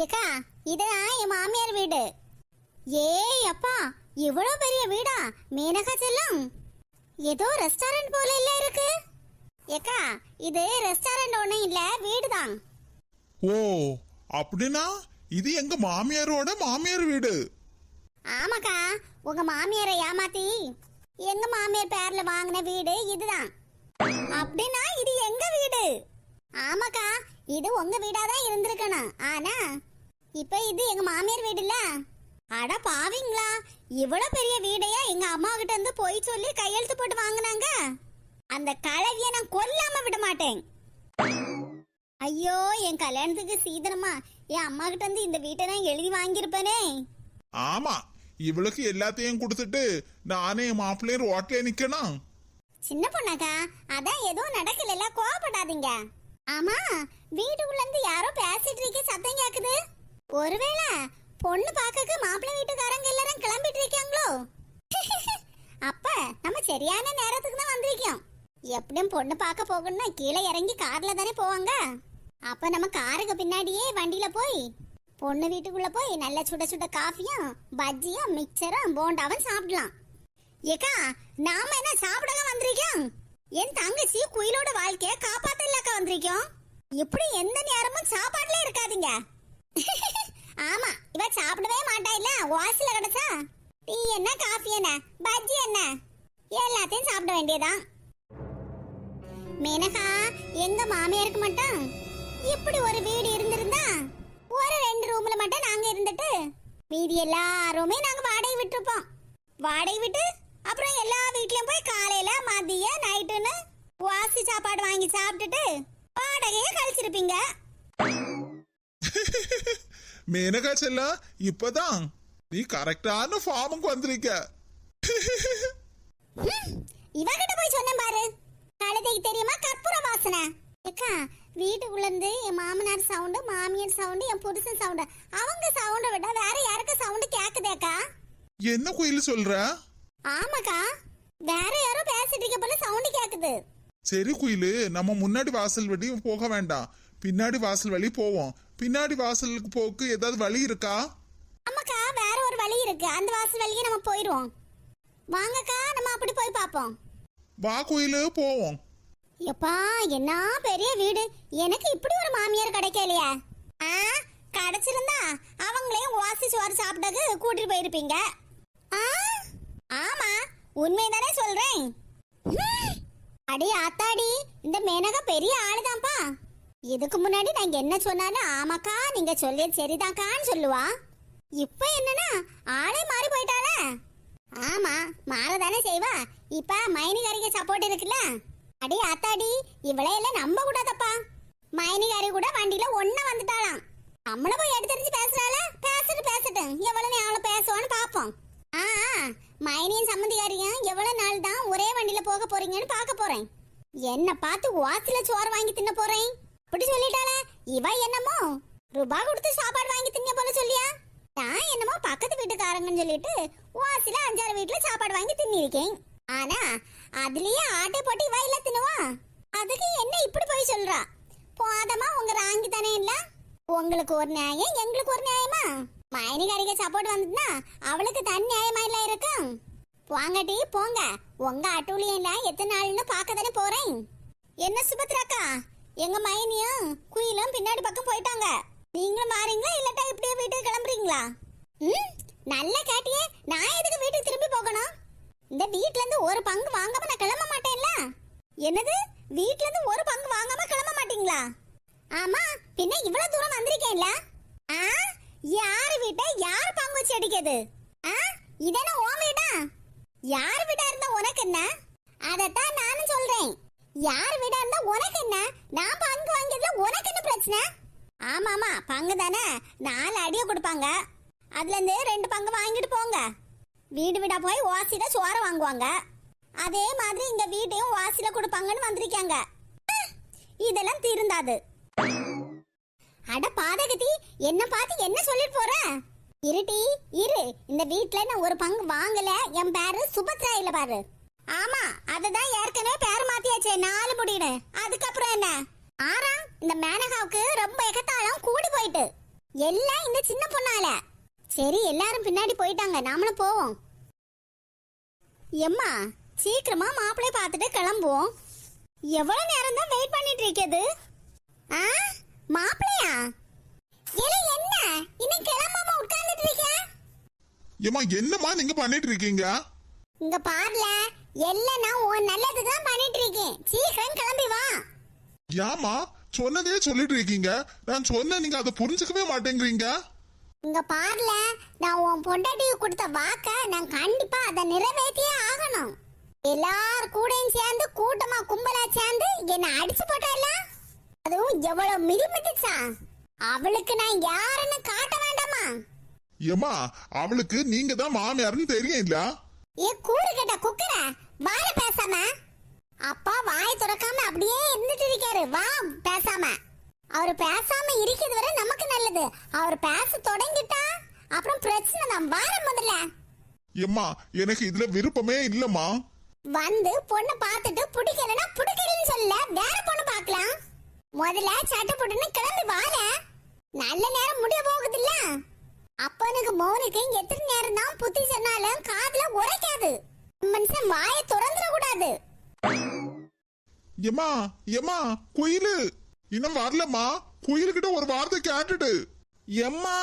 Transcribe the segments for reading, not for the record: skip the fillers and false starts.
ஏக்கா இதுதான் என் மாமியார் வீடு. ஏய் அப்பா, இவ்வளவு பெரிய வீடா மேனகா செல்லம்? ஏதோ ரெஸ்டாரண்ட் போல இல்ல இருக்கு. ஏக்கா இது ரெஸ்டாரண்ட் ஒண்ணும் இல்ல, வீடுதான். ஓ அப்படின்னா இது எங்க மாமியாரோட மாமியார் வீடு. ஆமாக்கா, உங்க மாமியாரை ஏமாத்தி எங்க மாமியார் பேர்ல வாங்கின வீடு இதுதான். அப்படின்னா இது எங்க வீடு? ஆமாக்கா, இது உங்க வீடாதான் இருந்திருக்கணும். ஆனா இப்ப இது எங்க மாமியார் வீடு இல்ல. அட பாவீங்களா, இவ்வளவு பெரிய வீடையா எங்க அம்மா கிட்ட இருந்து போய் சொல்லி கையெழுத்து போட்டு வாங்கினாங்க. அந்த கலவிய நான் கொல்லாம விட மாட்டேன். ஐயோ, என் கல்யாணத்துக்கு சீதனமா என் அம்மா கிட்ட இருந்து இந்த வீட்டை நான் எழுதி வாங்கியிருப்பேனே. ஆமா, இவளுக்கு எல்லாத்தையும் கொடுத்துட்டு நானே மாப்பிள்ளையும் ரோட்ல நிக்கணும். சின்ன பொண்ணாக்கா, அதான் எதுவும் நடக்கல, கோவப்படாதீங்க. ஆமா, வீட்டுக்குள்ள இருந்து யாரோ பேசிட்டு இருக்க சத்தம் கேக்குது. ஒருவேளை பொண்ணு பாக்க மாப்பிள்ளை வீட்டுக்காரங்க எல்லாரும் கிளம்பிட்டு இருக்காங்களோ? அப்ப நம்ம சரியான நேரத்துக்கு தான் வந்திருக்கோம். எப்படியும் பொண்ணு பார்க்க போகணும்னா கீழே இறங்கி கார்ல தானே போவாங்க. அப்ப நம்ம காருக்கு பின்னாடியே வண்டியில போய் பொண்ணு வீட்டுக்குள்ள போய் நல்ல சுட சுட காஃபியும் பஜ்ஜியும் மிக்சரும் போண்டாவும் சாப்பிடலாம். ஏக்கா, நாம என்ன சாப்பிடங்க வந்திருக்கோம்? என் தங்கச்சி குயிலோட வாழ்க்கைய காப்பாத்தலக்கா வந்திருக்கோம். இப்படி எந்த நேரமும் சாப்பாடுல இருக்காதீங்க. ஆமா, இவ சாப்பிடவே மாட்டா இல்ல, வாசல கிடைச்சா டீ என்ன காஃபி என்ன பஜ்ஜி என்ன எல்லாத்தையும் சாப்பிட வேண்டியதான். மேனகா, எங்க மாமியாருக்கு மட்டும் இப்படி ஒரு வீடு இருந்திருந்தா ஒரு 2 ரூம்ல மட்டும் நாங்க இருந்துட்டு மீதி எல்லா ரூமே நாங்க வாடகை விட்டுருப்போம். வாடகை விட்டு அப்புறம் எல்லா வீட்லயும் போய் காலையில மதிய நைட்டுன்னு வாசி சாப்பாடு வாங்கி சாப்பிட்டுட்டு வாடகைய கழிச்சிருப்பீங்க. மேனகா செல்லா, இப்பதான் நீ கரெக்டான ஃபார்முக்கு வந்திருக்க. இவகிட்ட போய் சொன்னேன் பாரு, கழுதைக்கு தெரியுமா கற்பூர வாசனை. ஏக்கா, வீட்டுக்குள்ள இருந்து என் மாமனார் சவுண்டு, மாமியார் சவுண்டு, என் புருஷன் சவுண்டு, அவங்க சவுண்டை விட வேற யாருக்கு சவுண்டு கேக்குதேக்கா? என்ன குயில் சொல்ற? ஆமாக்கா, வேற யாரோ பேசிட்டு இருக்க போல சவுண்டு கேக்குது. சரி குயிலு, நம்ம முன்னாடி வாசல் வழி போக வேண்டாம், பின்னாடி வாசல் வழி போவோம். பின்னாடி வாசலுக்கு போக்கு ஏதாவது வழி இருக்கா? ஆமாக்கா, வேற ஒரு வழி இருக்கு, அந்த வாசல் வழியே நம்ம போயிடுவோம். வாங்கக்கா, நம்ம அப்படி போய் பாப்போம். வா குயிலு, போவோம். எப்பா, என்ன பெரிய வீடு, எனக்கு இப்படி ஒரு மாமியார் கிடைக்கலையா? கிடைச்சிருந்தா அவங்களையும் வாசி சோறு சாப்பிட்டது கூட்டிட்டு போயிருப்பீங்க. ஆமா, உண்மைதானே சொல்றேன். அடி ஆத்தாடி, இந்த மேனகா பெரிய ஆளுதான்ப்பா. இதுக்கு முன்னாடி நான் என்ன சொன்னாலும் ஆமாக்கா நீங்க சொல்லியது சரிதாக்கான்னு சொல்லுவா. இப்ப என்னன்னா ஆளே மாறி போயிட்டாளே. ஆமா, மாறதானே செய்வா. இப்ப மைனிகாரிக்கு சப்போர்ட் இருக்குல்ல. அடி ஆத்தாடி, இவளையெல்லாம் நம்ப கூடாதப்பா. மைனிகாரி கூட வண்டியில ஒண்ணா வந்துட்டாளாம். நம்மள போய் எடுத்து பேசுறாள, பேசட்டும் எவ்வளவு நாள் பேசுவான்னு பாப்போம். மைனியும் சம்மந்திகாரியும் எவ்வளவு நாள் தான் ஒரே வண்டியில போக போறீங்கன்னு பாக்க போறேன். என்ன பார்த்து வாசில சோறு வாங்கி தின்ன போறேன் அப்படி சொல்லிட்டாள. இவ என்னமோ ரூபா கொடுத்து சாப்பாடு வாங்கி தின்ன போல சொல்லியா? நான் என்னமோ பக்கத்து வீட்டுக்காரங்கன்னு சொல்லிட்டு வாசில 5-6 வீட்டுல சாப்பாடு வாங்கி தின்னிருக்கேன். ஆனா அதுலயே ஆட்டை போட்டு இவ இல்ல தின்னுவா. அதுக்கு என்ன இப்படி போய் சொல்றா? போதமா உங்க ராங்கி தானே இல்ல. உங்களுக்கு ஒரு நியாயம், எங்களுக்கு ஒரு நியாயமா? மைனிகாரிக்கு சப்போர்ட் வந்துட்டுனா அவளுக்கு தன் நியாயமா இல்ல இருக்கும். வாங்கடி போங்க, உங்க அட்டூழியம் எத்தனை நாள்னு பார்க்க தானே போறேன். என்ன சுபத்ராக்கா, எங்க மைனியும் குயிலும் பின்னாடி பக்கம் போயிட்டாங்க. நீங்களும் மாறீங்களா இல்லட்டா இப்படியே வீட்டுக்கு கிளம்புறீங்களா? நல்லா கேட்டியே, நான் எதுக்கு வீட்டுக்கு திரும்பி போகணும்? இந்த வீட்ல இருந்து ஒரு பங்கு வாங்காம நான் கிளம்ப மாட்டேன்ல. என்னது, வீட்ல இருந்து ஒரு பங்கு வாங்காம கிளம்ப மாட்டீங்களா? ஆமா, பின்ன இவ்வளவு தூரம் வந்திருக்கேன்ல. யார் வீட்டை யார் பங்கு வச்சு அடிக்கிறது? இதென்ன உன் வீடா? யார் வீடா இருந்தா உனக்கு என்ன? அதத்தான் நானும் சொல்றேன். யார் வீடா இருந்தா உனக்கு என்ன? நான் பங்கு வாங்கியதுல உனக்கு என்ன பிரச்சனை? ஆமாமா, பங்கு தானே, 4 அடியை கொடுப்பாங்க. அதுல இருந்து 2 பங்கு வாங்கிட்டு போங்க. வீடு வீடா போய் வாசில சோறு வாங்குவாங்க. அதே மாதிரி இங்க வீட்டையும் வாசில கொடுப்பாங்கன்னு வந்திருக்காங்க. இதெல்லாம் திருந்தாது. அட பாதகத்தி, என்ன பார்த்து என்ன சொல்லிட்டு போற? இருட்டி இரு, இந்த வீட்ல நான் ஒரு பங்கு வாங்கல. என் பேரு சுபத்ரா இல்ல பாரு. ஆமா, அதுதான் ஏற்கனவே பேர் மாத்தியாச்சே 4 முடின்னு. அதுக்கப்புறம் என்ன? ஆறாம், இந்த மேனகாவுக்கு ரொம்ப எகத்தாளம் கூடி போயிட்டு. எல்லாம் இந்த சின்ன பொண்ணால. சரி எல்லாரும் பின்னாடி போயிட்டாங்க, நாமளும் போவோம். எம்மா சீக்கிரமா மாப்பிள்ளை பார்த்துட்டு கிளம்புவோம். எவ்வளவு நேரம் தான் வெயிட் பண்ணிட்டு இருக்குது? ஆ மாப்பிள்ளையா? என்ன இன்னும் கிளம்பாம உட்கார்ந்துட்டு இருக்க? ஏமா என்னம்மா நீங்க பண்ணிட்டு இருக்கீங்க? இங்க பாருல, எல்லாம் நான் உன் நல்லதுக்கு தான் பண்ணிட்டு இருக்கேன். சீக்கிரம் கிளம்பி வா. ஏமா சொன்னதே சொல்லிட்டு இருக்கீங்க, நான் சொன்ன நீங்க அதை புரிஞ்சுக்கவே மாட்டேங்கிறீங்க. இங்க பாருல, நான் உன் பொண்டாட்டிக்கு கொடுத்த வாக்க நான் கண்டிப்பா அதை நிறைவேற்றியே ஆகணும். எல்லாரும் கூடயும் சேர்ந்து கூட்டமா கும்பலா சேர்ந்து என்ன அடிச்சு போட்டல, அதுவும் எவ்வளவு மிதிச்சா. அவளுக்கு நான் யாருன்னு காட்ட வேண்டாமா? ஏமா அவளுக்கு நீங்க தான் மாமியார்னு தெரியும் இல்ல? ஏ கூறு கேட்ட குக்கர, வாய பேசாம. அப்பா வாய் திறக்காம அப்படியே இருந்துட்டு இருக்காரு. வா பேசாம. அவர் பேசாம இருக்கிறது வரை நமக்கு நல்லது. அவர் பேச தொடங்கிட்டா அப்புறம் பிரச்சனை தான். வார முதல்ல. ஏமா எனக்கு இதுல விருப்பமே இல்லம்மா. வந்து பொண்ணு பார்த்துட்டு பிடிக்கலன்னா பிடிக்கலன்னு சொல்ல, வேற பொண்ணு பார்க்கலாம். முதல்ல சட்டை போட்டுன்னு கிளம்பி வார. நல்ல நேரம் முடிய போகுது இல்ல? அப்பனுக்கு மௌனுக்கு எத்தனை நேரம் தான் புத்தி சொன்னாலும் காதுல உரைக்காது. மனுஷன் வாயை திறந்துட கூடாது. ஏமா ஏமா குயிலு இன்னும் வரலம்மா. குயிலுக்கிட்ட ஒரு வார்த்தை கேட்டுடு. எம்மா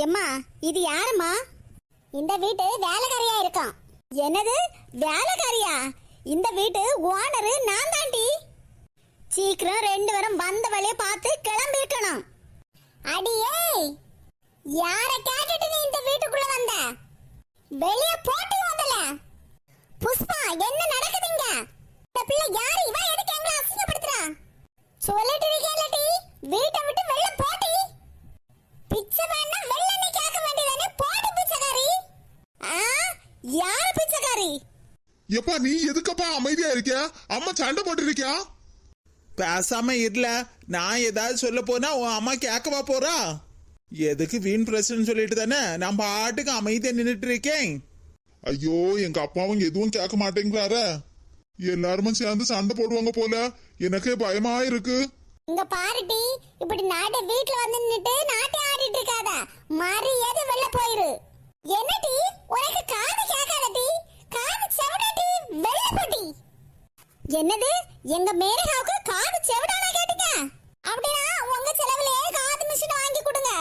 எம்மா இது யாருமா? இந்த வீட்டு வேலைக்காரியா இருக்கான். என்னது வேலைக்காரியா? இந்த வீட்டு ஓனரு நான் தாண்டி. சீக்கிரம் 2 பேரும் வந்த வழியை பார்த்து கிளம்பி இருக்கணும். அடியே, யார கேட்டுட்டு நீ இந்த வீட்டுக்குள்ள வந்த? வெளியே போட்டு வந்தல. புஷ்பா என்ன நடக்குதுங்க? இந்த பிள்ளை யாரு? இவ எதுக்கு எங்களை அசிங்கப்படுத்துறா? சொல்லிட்டு இருக்கேன்லடி, வீட்டை விட்டு வெளிய போடி. பிச்சை வேணா வெளிய நீ கேட்க வேண்டியதானே? போடி பிச்சைக்காரி. யாரு பிச்சைக்காரி? எப்பா நீ எதுக்கப்பா அமைதியா இருக்கியா? அம்மா சண்டை போட்டு இருக்கியா? பேசாம இருல. நான் ஏதாவது சொல்ல போனா உன் அம்மா கேட்கவா போறா? எதுக்கு வீண் பிரச்சனை சொல்லிட்டு தானே நான் பாட்டுக்கு அமைதியா நின்னுட்டு இருக்கேன். ஐயோ எங்க அப்பாவும் எதுவும் கேட்க மாட்டேங்கிறாரு. எல்லாருமே சேர்ந்து சண்டை போடுவாங்க போல. எனக்கே பயமா இருக்கு. இங்க பாருடி, இப்படி நாட வீட்ல வந்து நின்னுட்டு நாட்டை ஆடிட்டு இருக்காத. மரியாதை வெளில போயிரு. என்னடி உனக்கு காது கேட்காதடி? காது செவடாடி, வெளில போடி. என்னது எங்க மேனகாவுக்கு காது செவடானா கேட்டீங்க? அப்படினா உங்க செலவுலயே காது மிஷின் வாங்கி கொடுங்க.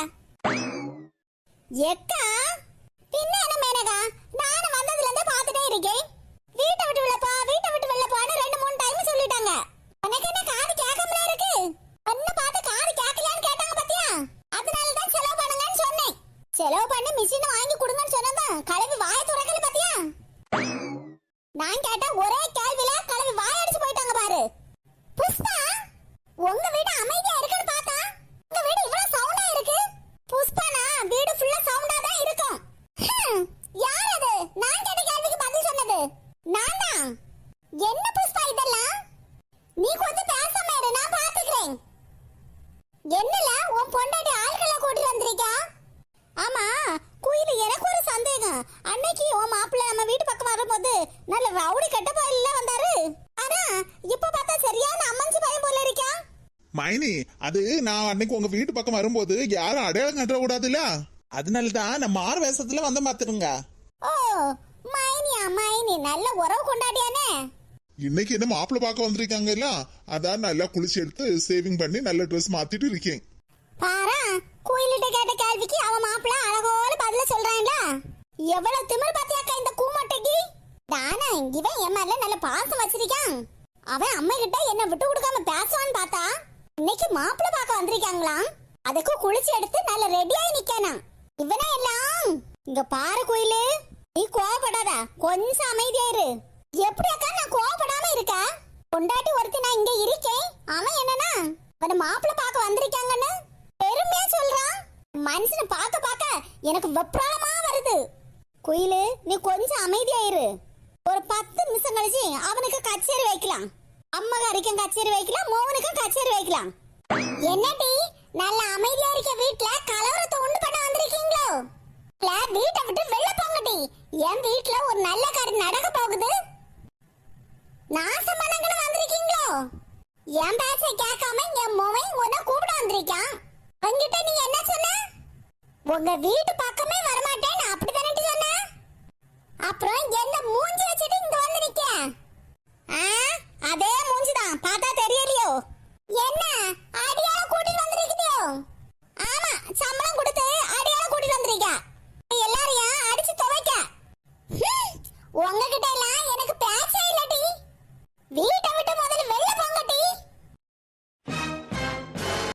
எக்கா பின்ன என்ன மேனகா, நானும் வந்ததுல இருந்து பார்த்துட்டே இருக்கேன். வீட்டை விட்டு வெளில போ, வீட்டை விட்டு வெளில போன்னு 2-3 டைம் சொல்லிட்டாங்க. உனக்கு என்ன காது கேட்காமல இருக்கு? ஒன்னு பார்த்து காது கேட்கலையான்னு கேட்டாங்க பாத்தியா? அதனால தான் செலவு பண்ணுங்கன்னு சொன்னேன். செலவு பண்ணி மிஷின் வாங்கி கொடுங்கன்னு சொன்னதான் கலவி வாய துறக்கல பாத்தியா? நான் கேட்ட ஒரே கேள்வில கலவி வாய அடிச்சு போயிட்டாங்க பாரு. புஷ்பா, உங்க வீடு அமைதியா இருக்குன்னு பார்த்தா உங்க வீடு இவ்வளவு சவுண்டா இருக்கு. புஷ்பானா வீடு ஃபுல்லா சவுண்டா தான் இருக்கும். யார் அது? நான் கேட்ட கேள்விக்கு பதில் சொன்னது நான் தான். என்ன புஷ்பா இதெல்லாம்? நீ கொஞ்சம் பேசாம இரு, நான் பாத்துக்கிறேன். என்னல உன் பொண்டாட்டி ஆள்களை கூட்டி வந்திருக்கா? ஆமா குயிலு, எனக்கு ஒரு சந்தேகம். அன்னைக்கு உன் மாப்பிள்ளை நம்ம வீட்டு பக்கம் வரும்போது நல்ல ரவுடி கட்ட போயில வந்தாரு. ஆனா இப்ப பார்த்தா சரியான அம்மஞ்சி பையன் போல இருக்கா. மைனி அது நான் அன்னைக்கு உங்க வீட்டு பக்கம் வரும்போது யாரும் அடையாளம் கட்ட கூடாதுல்ல, அதனாலதான் நான் மாறு வேஷத்துல வந்த மாத்துருங்க. ஓ மைனியா, மைனி நல்ல உறவு கொண்டாடியானே. இன்னைக்கு என்ன மாப்பிள்ளை பார்க்க வந்திருக்காங்கல்ல, அதான் நல்லா குளிச்சு எடுத்து சேவிங் பண்ணி நல்ல ட்ரெஸ் மாத்திட்டு இருக்கேன். பாரா, கோயிலிட்ட கேட்ட கேள்விக்கு அவன் மாப்பிள்ள அழகோல பதில சொல்றான்ல. எவ்வளவு திமிர் பாத்தியாக்கா இந்த கூமாட்டைக்கு. தானா இவன் என் மேல நல்ல பாசம் வச்சிருக்கான். அவன் அம்மா கிட்ட என்ன விட்டு கொடுக்காம பேசுவான்னு பார்த்தா இன்னைக்கு மாப்பிள்ள பார்க்க வந்திருக்காங்களாம். அதுக்கு குளிச்சு எடுத்து நல்ல ரெடியாகி நிக்கானா. இவனே எல்லாம் இங்க பாரு கோயிலு, நீ கோவப்படாத, கொஞ்சம் அமைதியா இரு. எப்படி அக்கா நான் கோவப்படாம இருக்க? பொண்டாட்டி ஒருத்தி நான் இங்க இருக்கேன், அவன் என்னன்னா அந்த மாப்பிள்ள பார்க்க வந்திருக்காங்கன்னு பெருமையா சொல்றான். மனுஷனை பார்க்க பார்க்க எனக்கு வெப்ராளமா வருது. குயிலு நீ கொஞ்சம் அமைதியா இரு. ஒரு 10 நிமிஷம் கழிச்சு அவனுக்கு கச்சேரி வைக்கலாம். அம்மாக்காரிக்கும் கச்சேரி வைக்கலாம், மோகனுக்கும் கச்சேரி வைக்கலாம். என்னடி நல்ல அமைதியா இருக்க வீட்ல கலவரத்தை உண்டு பண்ண வந்திருக்கீங்களோ? வீட்டை விட்டு வெளில போங்கடி. என் வீட்ல ஒரு நல்ல காரியம் நடக்க போகுது. நாசமானங்களும் வந்திருக்கீங்களோ? என் பேச்சை கேட்காம என் மோவன் உன்னை கூப்பிட வந்திருக்கான். அவங்கிட்ட நீ என்ன சொன்ன? உங்க வீட்டு பக்கமே வரமாட்டேன்னு அப்படித்தானே சொன்ன? அப்புறம் என்ன மூஞ்சி வச்சுட்டு இங்க வந்து நிக்க? அதே மூஞ்சிதான், பார்த்தா தெரியலையோ? என்ன அடியால கூட்டிட்டு வந்திருக்கியோ? ஆமா, சம்பளம் கொடுத்து அடியால கூட்டிட்டு வந்திருக்க. எல்லாரையும் அடிச்சு துவைக்க. உங்ககிட்ட